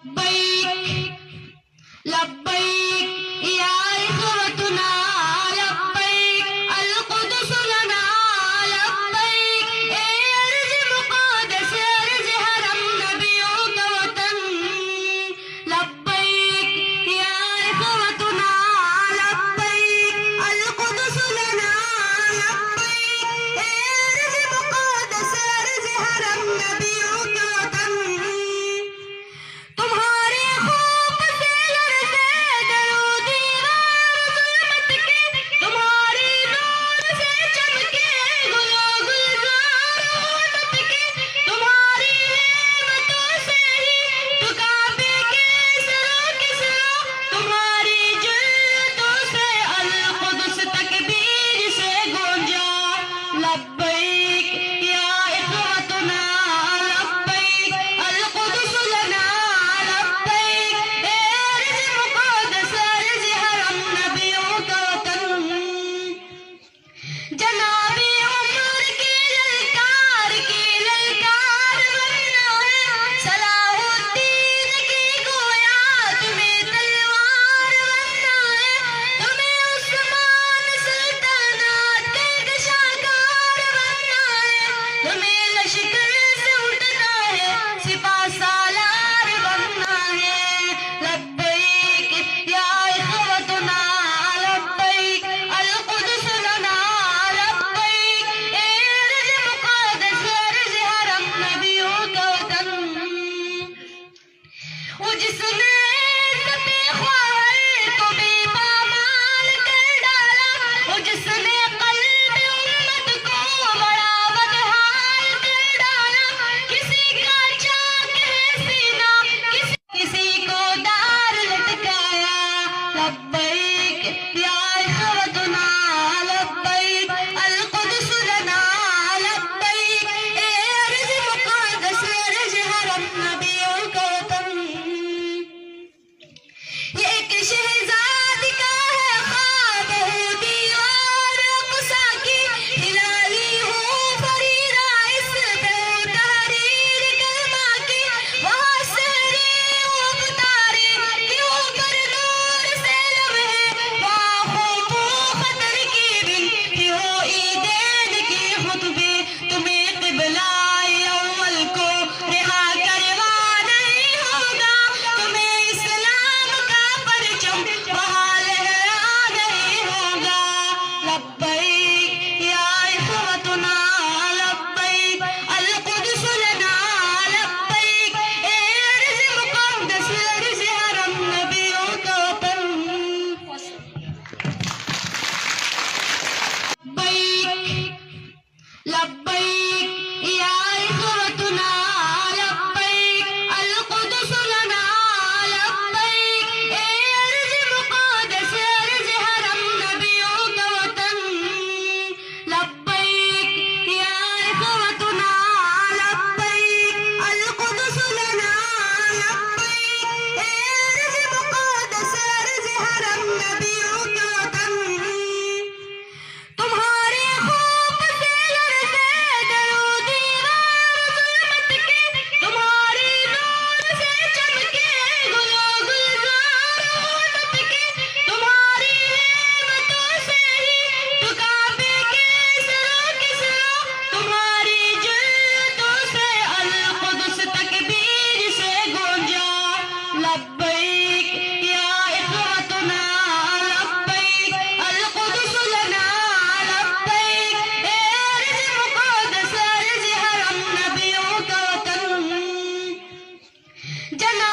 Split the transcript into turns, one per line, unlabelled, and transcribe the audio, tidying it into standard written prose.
लब्बैक लब्बैक या इखवतुना लब्बैक अल कुद्स लना लब्बैक ए अर्ज मुक़द्दस अर्ज हरम नबियों का वतन लब्बैक या इखवतुना लब्बैक अल कुद्स लना लब्बैक ए अर्ज मुक़द्दस अर्ज हरम नबियों का वतन तुम्हारे खूब से लरज़े दरो दीवार ज़ुल्मत के तुम्हारी नूर से चमके गुलो गुलजार उम्मत के तुम्हारी नेमतों से ही तो काबे के सरों तुम्हारी जन्नतों से अल कुद्स तकबीर से गूंजा लब्बैक या इखवतुना लब्बैक अल कुद्स लना लब्बैक ए अर्ज मुक़द्दस अर्ज हरम नबियों का वतन जनाबे उम्र की ललकार बनना है सलाहुद्दीन की गोया तुम्हें तलवार बनना है तुम्हें उस्मान सल्तनत के गशाकार बनना है तुम्हें लश्कर से उठना है सिपा सालार बनना है लब्बैक या इखवतुना लब्बैक अल कुद्स लना लब्बैक ए अर्ज मुक़द्दस अर्ज हरम नबियों का वतन वो जिसने इज़्ज़त-ए ख्वाहिर को बेपामाल कर डाला वो जिसने क़ल्ब उम्मत को बड़ा बदहाल कर डाला किसी का चाक है सीना किसी को दार लटकाया लब्बैक या इखवतुना लब्बैक अल कुद्स लना लब्बैक ए अर्ज मुक़द्दस अर्ज हरम नबियों का वतन ये एक शहज़ादी का है ख्वाब हूँ दीवार अक़सा की हिलाली हूँ फरीदा इस पे हूँ तहरीर कलमा की वहाँ सहरे हूँ अख़तारे कि ऊपर नूर से लम्हे वहाँ खूब ख़तर की बिनती हो ईदैन की खुतबे तुम्हें क़िबला-ए अव्वल को रिहा करवाना ही होगा तुम्हें इस्लाम का परचम वहाँ लहराना ही होगा लब्बैक या इखवतुना लब्बैक अल कुद्स लना लब्बैक ए अर्ज मुक़द्दस अर्ज हरम नबियों का वतन लब्बैक लब्बैक या इखवतुना लब्बैक अल कुद्स लना लब्बैक ए अर्ज मुक़द्दस अर्ज हरम नबियों का वतन लब्बैक या इखवतुना लब्बैक अल कुद्स लना लब्बैक ए अर्ज मुक़द्दस अर्ज हरम नबियों का वतन तुम्हारे खूब से लरज़े दरो दीवार ज़ुल्मत के तुम्हारी नूर से चमके गुलो गुलजार उम्मत के तुम्हारी नेमतों से ही तो काबे के सरों तुम्हारी जन्नतों से अल कुद्स तकबीर से गूंजा लब्बैक या इखवतुना लब्बैक अल कुद्स लना लब्बैक ए अर्ज मुक़द्दस अर्ज हरम नबियों का वतन जना